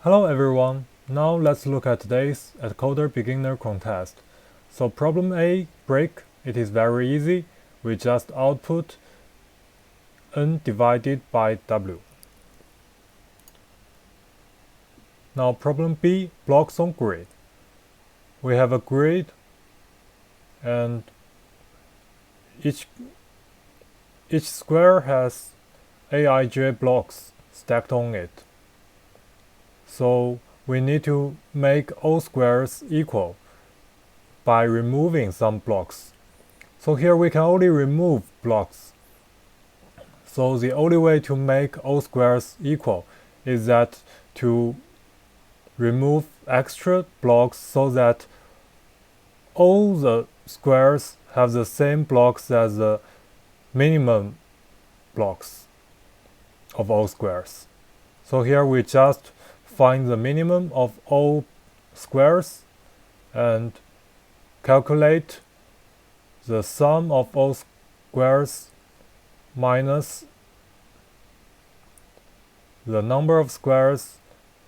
Hello everyone, now let's look at today's AtCoder beginner contest. So problem A, break, it is very easy, we just output n divided by w. Now problem B, blocks on grid. We have a grid and each square has aij blocks stacked on it. So we need to make all squares equal by removing some blocks. So here we can only remove blocks. So the only way to make all squares equal is that to remove extra blocks so that all the squares have the same blocks as the minimum blocks of all squares. So here we just find the minimum of all squares and calculate the sum of all squares minus the number of squares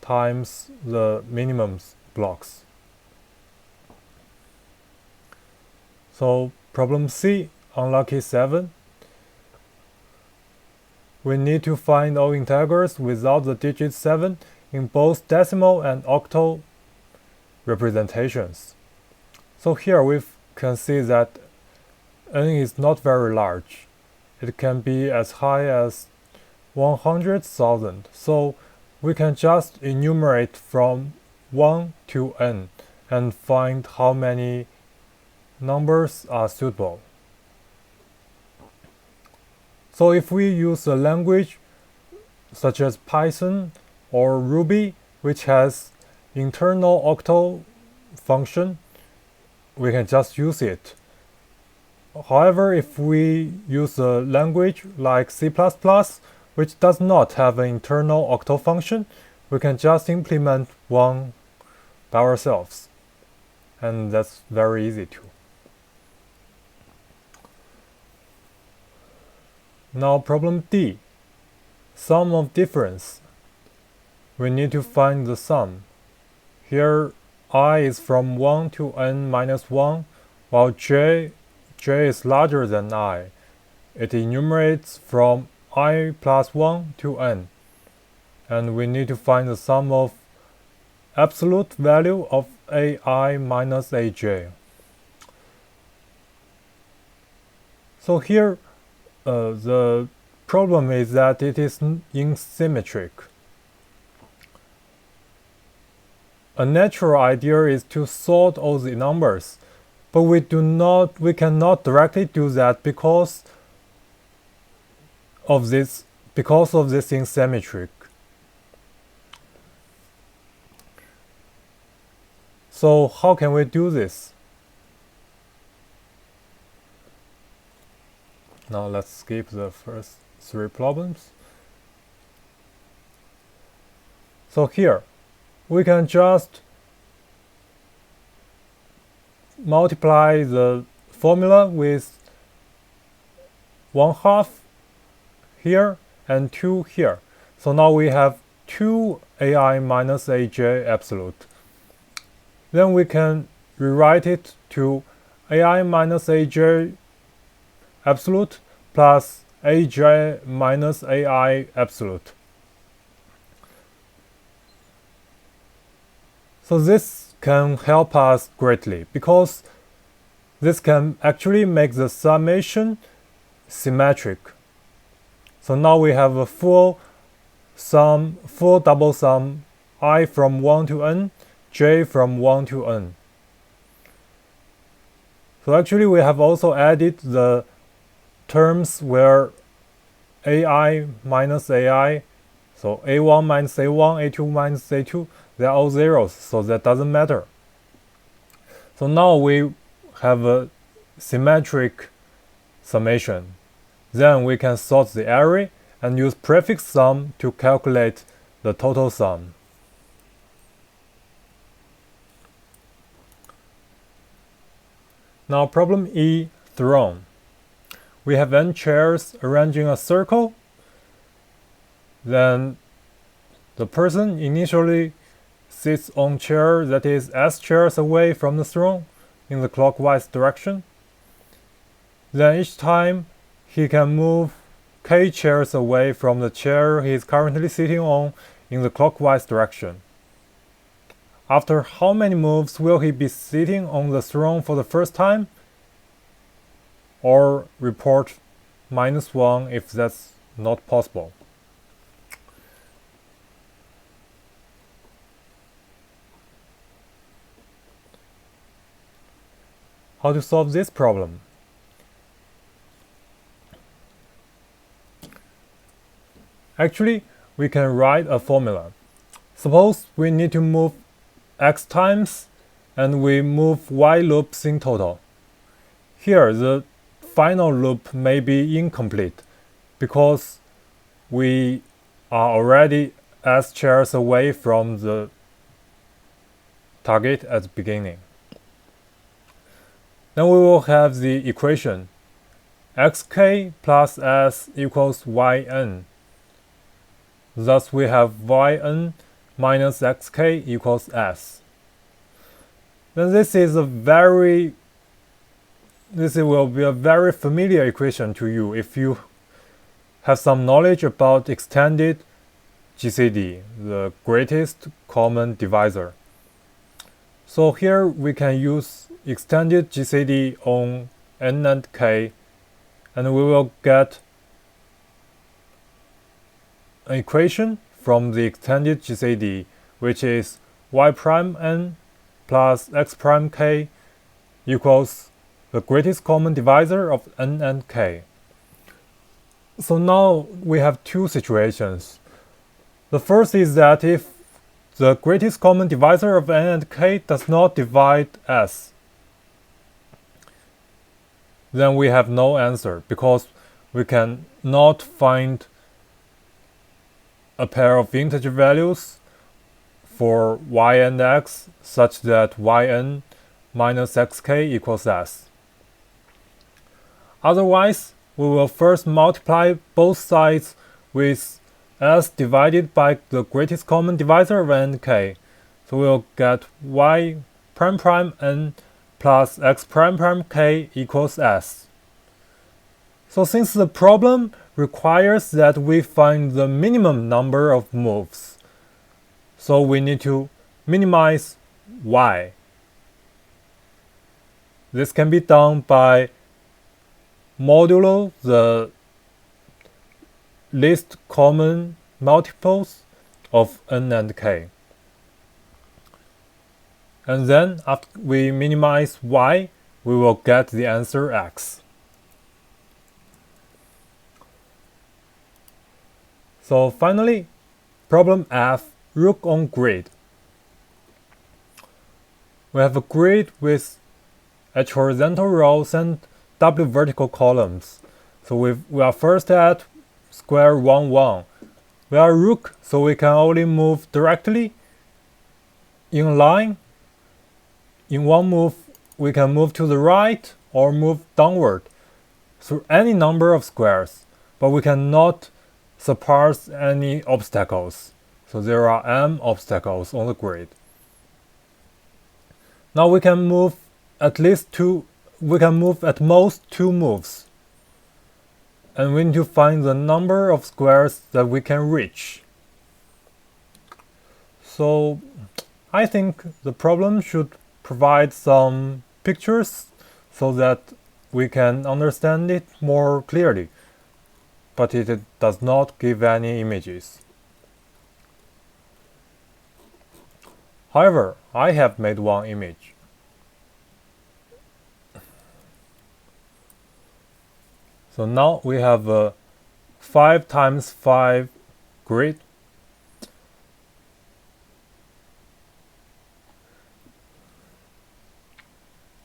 times the minimum blocks. So problem C, unlucky 7. We need to find all integers without the digit 7 in both decimal and octal representations. So here we can see that n is not very large. It can be as high as 100,000. So we can just enumerate from 1 to n and find how many numbers are suitable. So if we use a language such as Python or Ruby, which has internal octal function, we can just use it. However, if we use a language like C++, which does not have an internal octal function, we can just implement one by ourselves. And that's very easy too. Now problem D, sum of difference. We need to find the sum. Here I is from 1 to n minus 1, while j is larger than I. It enumerates from I plus 1 to n. And we need to find the sum of absolute value of ai minus aj. So here the problem is that it is asymmetric. A natural idea is to sort all the numbers, but we cannot directly do that because of this asymmetric. So how can we do this? Now let's skip the first 3 problems. So here, we can just multiply the formula with 1/2 here and 2 here. So now we have 2 ai minus aj absolute. Then we can rewrite it to ai minus aj absolute plus aj minus ai absolute. So this can help us greatly because this can actually make the summation symmetric. So now we have a full double sum I from 1 to n, j from 1 to n. So actually we have also added the terms where ai minus ai, so a1 minus a1, a2 minus a2, they're all zeros, so that doesn't matter. So now we have a symmetric summation. Then we can sort the array and use prefix sum to calculate the total sum. Now problem E, throne. We have n chairs arranging a circle. Then the person initially sits on chair that is S chairs away from the throne in the clockwise direction. Then each time he can move K chairs away from the chair he is currently sitting on in the clockwise direction. After how many moves will he be sitting on the throne for the first time? Or report -1 if that's not possible. How to solve this problem? Actually, we can write a formula. Suppose we need to move x times and we move y loops in total. Here, the final loop may be incomplete because we are already S chairs away from the target at the beginning. Then we will have the equation xk plus s equals yn. Thus we have yn minus xk equals s. Then this will be a very familiar equation to you if you have some knowledge about extended GCD, the greatest common divisor. So here we can use extended GCD on n and k, and we will get an equation from the extended GCD, which is y prime n plus x prime k equals the greatest common divisor of n and k. So now we have two situations. The first is that if the greatest common divisor of n and k does not divide s, then we have no answer because we can not find a pair of integer values for y and x such that yn minus xk equals s. Otherwise, we will first multiply both sides with s divided by the greatest common divisor of n and k. So we'll get y prime prime n plus x prime prime k equals s. So since the problem requires that we find the minimum number of moves, so we need to minimize y. This can be done by modulo the least common multiples of n and k. And then after we minimize y, we will get the answer x. So finally, problem F, rook on grid. We have a grid with h horizontal rows and w vertical columns. So we are first at square 1, 1. We are rook, so we can only move directly in line. In one move, we can move to the right or move downward through any number of squares, but we cannot surpass any obstacles. So there are m obstacles on the grid. Now we can move at most two moves. And we need to find the number of squares that we can reach. So I think the problem should provide some pictures so that we can understand it more clearly, but it does not give any images. However, I have made one image. So now we have a 5 times 5 grid.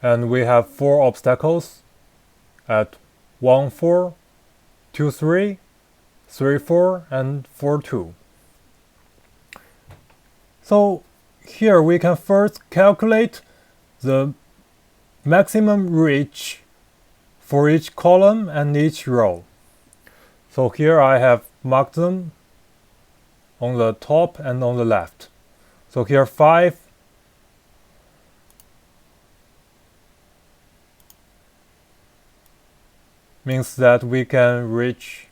And we have 4 obstacles at 1, 4, 2, 3, 3, 4, and 4, 2. So here we can first calculate the maximum reach for each column and each row. So here I have marked them on the top and on the left. So here 5 means that we can reach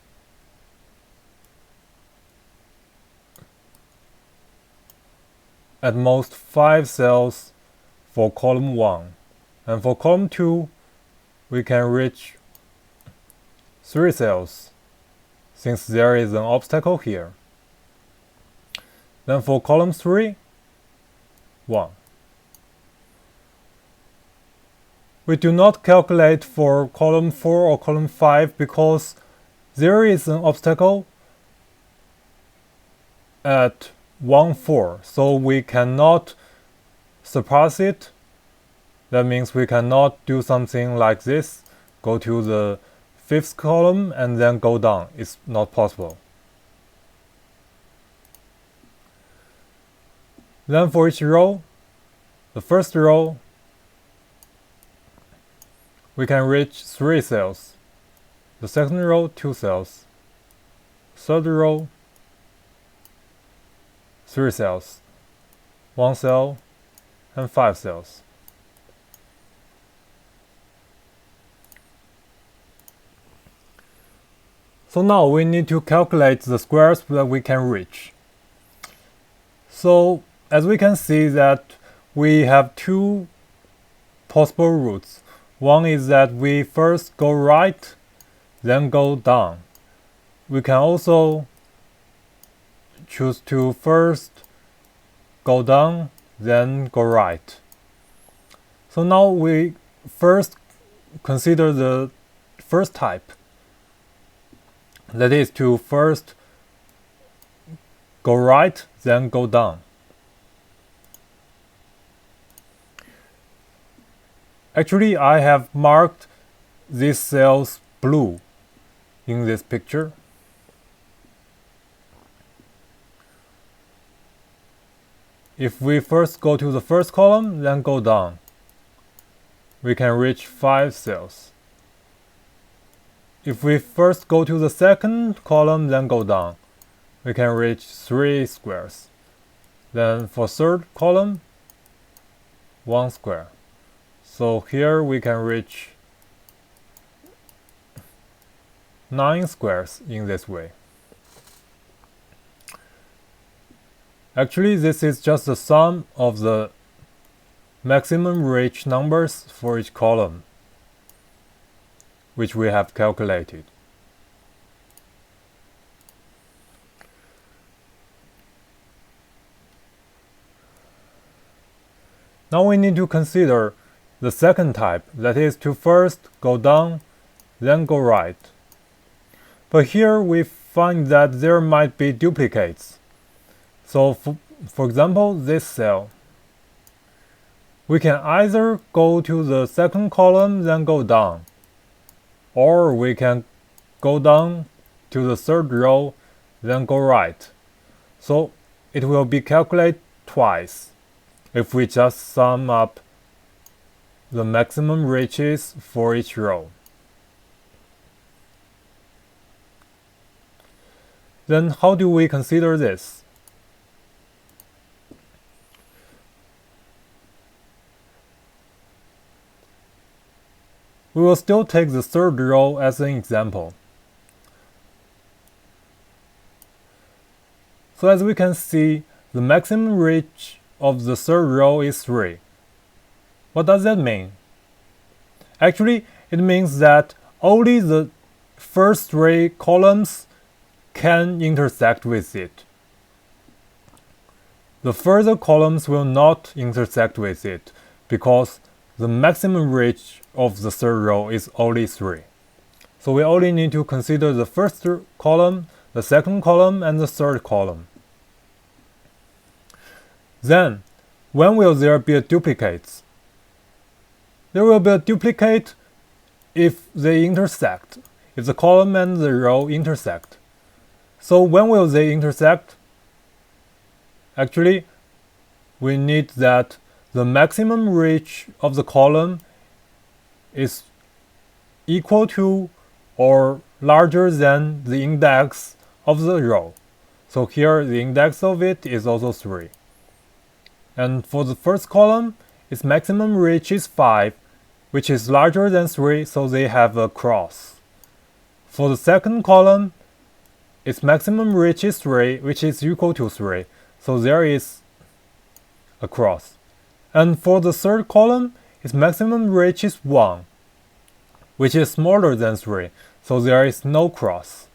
at most 5 cells for column 1. And for column 2, we can reach 3 cells, since there is an obstacle here. Then for column 3, 1. We do not calculate for column 4 or column 5 because there is an obstacle at 1, 4, so we cannot surpass it. That means we cannot do something like this, go to the 5th column and then go down. It's not possible. Then for each row, the first row, we can reach 3 cells. The second row, 2 cells. Third row, 3 cells. 1 cell and 5 cells. So now we need to calculate the squares that we can reach. So as we can see that we have 2 possible routes. One is that we first go right, then go down. We can also choose to first go down, then go right. So now we first consider the first type. That is to first go right, then go down. Actually, I have marked these cells blue in this picture. If we first go to the first column, then go down, we can reach 5 cells. If we first go to the second column, then go down, we can reach 3 squares. Then for third column, 1 square. So here we can reach 9 squares in this way. Actually, this is just the sum of the maximum reach numbers for each column, which we have calculated. Now we need to consider the second type, that is to first go down, then go right. But here we find that there might be duplicates. So for example, this cell, we can either go to the second column, then go down, or we can go down to the third row, then go right. So it will be calculated twice if we just sum up the maximum reaches for each row. Then how do we consider this? We will still take the third row as an example. So as we can see, the maximum reach of the third row is 3. What does that mean? Actually, it means that only the first 3 columns can intersect with it. The further columns will not intersect with it because the maximum reach of the third row is only 3. So we only need to consider the first column, the second column, and the third column. Then, when will there be duplicates? There will be a duplicate if they intersect, if the column and the row intersect. So when will they intersect? Actually, we need that the maximum reach of the column is equal to or larger than the index of the row. So here the index of it is also 3. And for the first column, its maximum reach is 5, which is larger than 3, so they have a cross. For the second column, its maximum reach is 3, which is equal to 3, so there is a cross. And for the third column, its maximum reach is 1, which is smaller than 3, so there is no cross.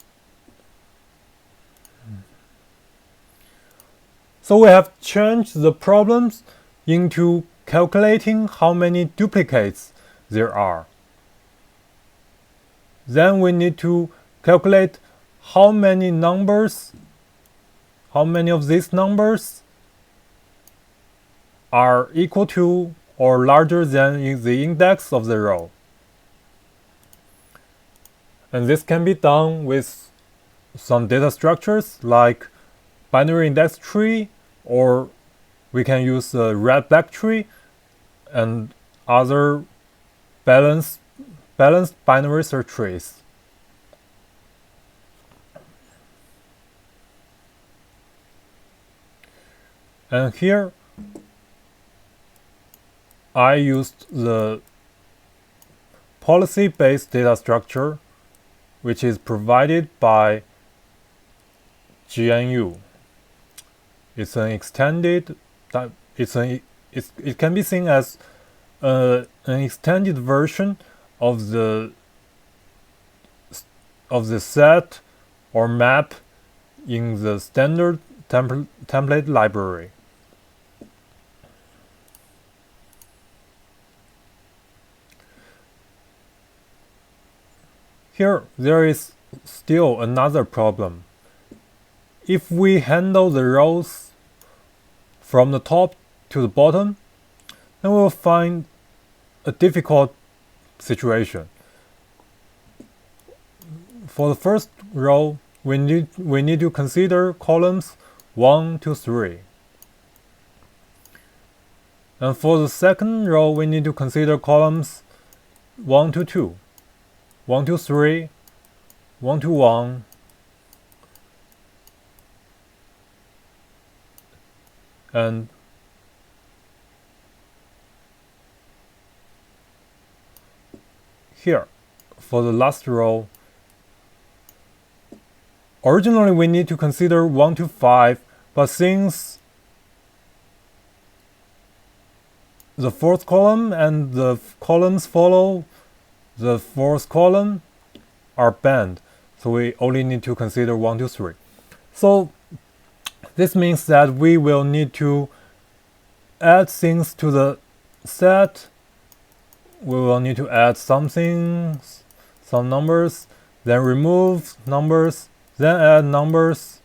So we have changed the problems into calculating how many duplicates there are. Then we need to calculate how many of these numbers are equal to or larger than the index of the row. And this can be done with some data structures like binary index tree, or we can use a red-black tree and other balanced binary search trees. And here I used the policy-based data structure, which is provided by GNU. It's an extended. It can be seen as an extended version of the set or map in the standard template library. Here, there is still another problem. If we handle the rows from the top to the bottom, then we'll find a difficult situation. For the first row, we need to consider columns 1 to 3. And for the second row, we need to consider columns 1 to 2, 1 to 3, 1 to 1, and here, for the last row, originally we need to consider 1 to 5, but since the fourth column and the columns follow the fourth column are banned, so we only need to consider 1 to 3. So this means that we will need to add things to the set. We will need to add some numbers, then remove numbers, then add numbers,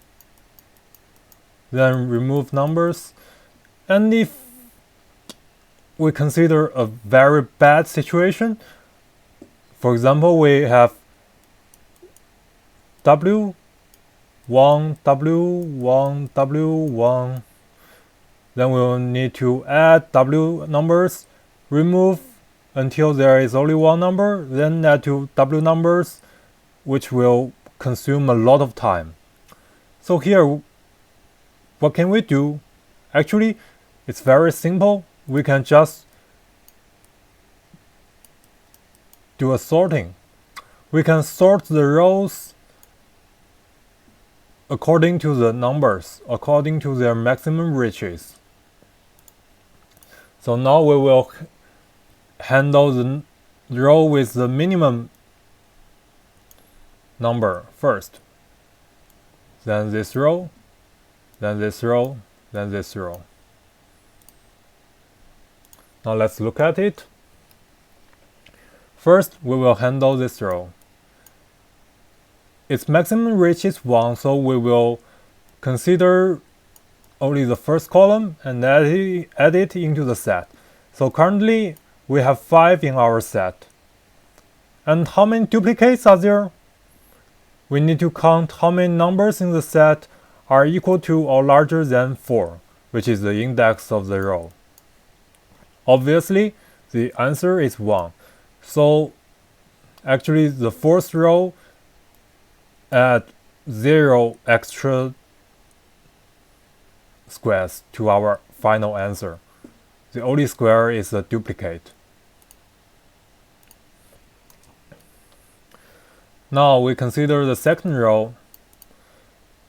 then remove numbers. And if we consider a very bad situation, for example, we have W1, W1, W1, then we will need to add W numbers, remove until there is only one number, then add to W numbers, which will consume a lot of time. So here, what can we do? Actually, it's very simple. We can just do a sorting. We can sort the rows according to the numbers, according to their maximum reaches. So now we will handle the row with the minimum number first. Then this row, then this row, then this row. Now let's look at it. First, we will handle this row. Its maximum reach is 1, so we will consider only the first column and add it into the set. So currently, we have 5 in our set. And how many duplicates are there? We need to count how many numbers in the set are equal to or larger than 4, which is the index of the row. Obviously, the answer is 1. So actually, the fourth row add 0 extra squares to our final answer. The only square is a duplicate. Now we consider the second row,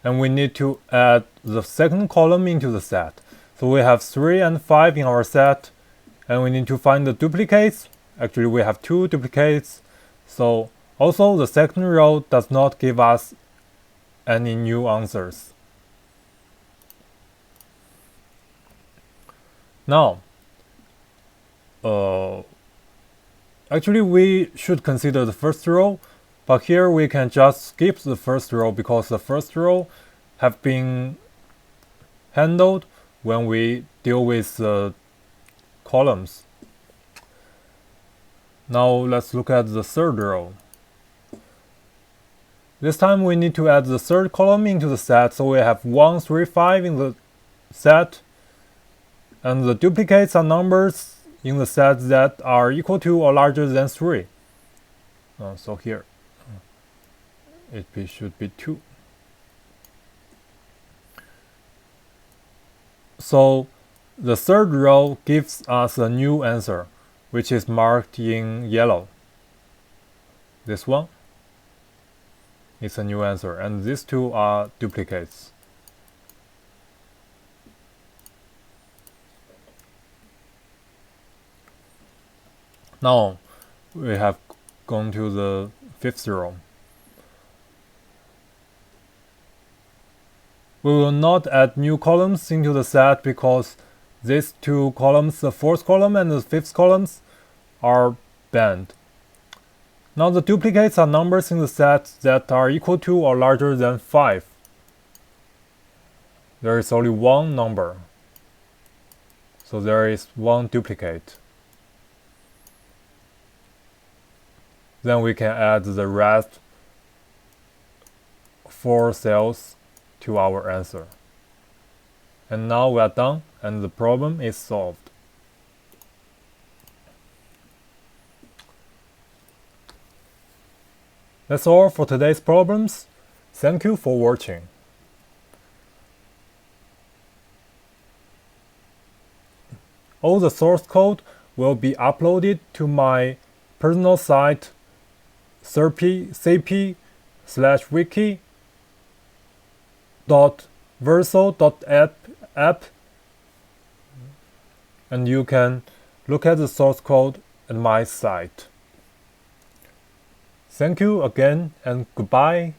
and we need to add the second column into the set. So we have 3 and 5 in our set, and we need to find the duplicates. Actually, we have 2 duplicates. So also the second row does not give us any new answers. Now, actually we should consider the first row, but here we can just skip the first row because the first row have been handled when we deal with the columns. Now let's look at the third row. This time we need to add the third column into the set, so we have 1, 3, 5 in the set, and the duplicates are numbers in the set that are equal to or larger than 3. So here it should be 2. So the third row gives us a new answer, which is marked in yellow. This one is a new answer, and these two are duplicates. Now we have gone to the fifth row. We will not add new columns into the set because these two columns, the fourth column and the fifth columns, are banned. Now the duplicates are numbers in the set that are equal to or larger than 5. There is only one number, so there is one duplicate. Then we can add the rest 4 cells to our answer. And now we are done and the problem is solved. That's all for today's problems. Thank you for watching. All the source code will be uploaded to my personal site cp/wiki.verso.app, and you can look at the source code at my site. Thank you again and goodbye.